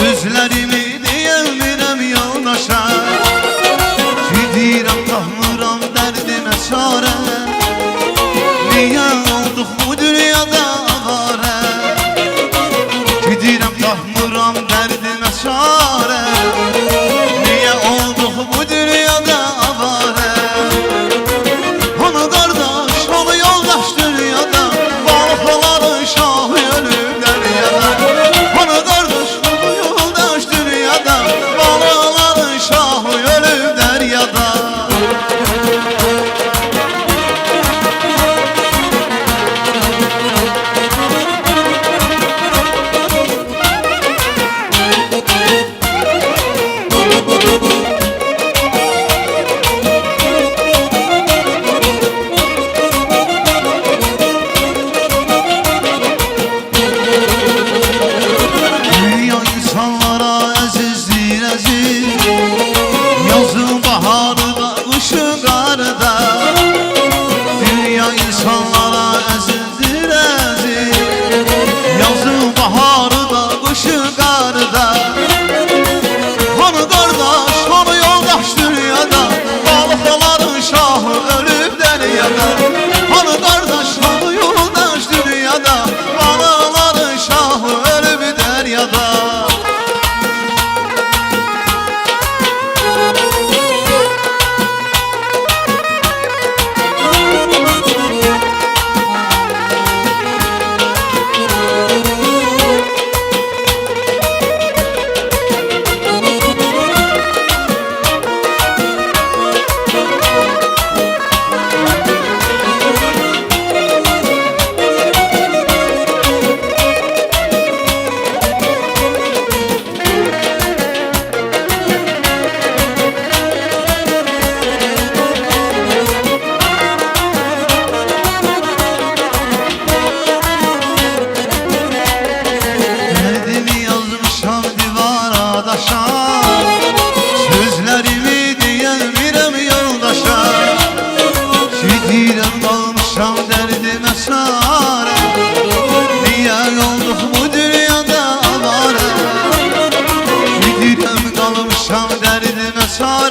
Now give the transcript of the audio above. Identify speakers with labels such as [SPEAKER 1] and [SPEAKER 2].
[SPEAKER 1] Sözlerimi deyəmirəm yoldaşa, gidirəm tapmıram dərdimə çarə. Niyə olduq bu dünyada avarə, gidirəm tapmıram dərdimə çarə. Niyə olduq bu dünyada avarə. Ana qardaş, ana yoldaş dünyada, balıqların şahı ölüb dəryada. Ana qardaş, ana yoldaş dünyada, balıqların şahı ölüb dəryada. Dünya insanlara əzizdir əziz, yazın baharda, qışın qarda. Dünya insanlara əzizdir əziz, yazın baharda, qışın qarda. Hanı qardaş, hanı yoldaş dünyada, balıqların şahı ölüb dəryada. Hanı qardaş, hanı yoldaş dünyada, balıqların şahı ölüb dəryada. Dərdimi yazmışam divara daşa, sözlərimi deyəmirəm yoldaşa. Gidirəm qalmışam dərdimə çarə. Niyə olduq bu dünyada avarə. Gidirəm qalmışam dərdimə çarə.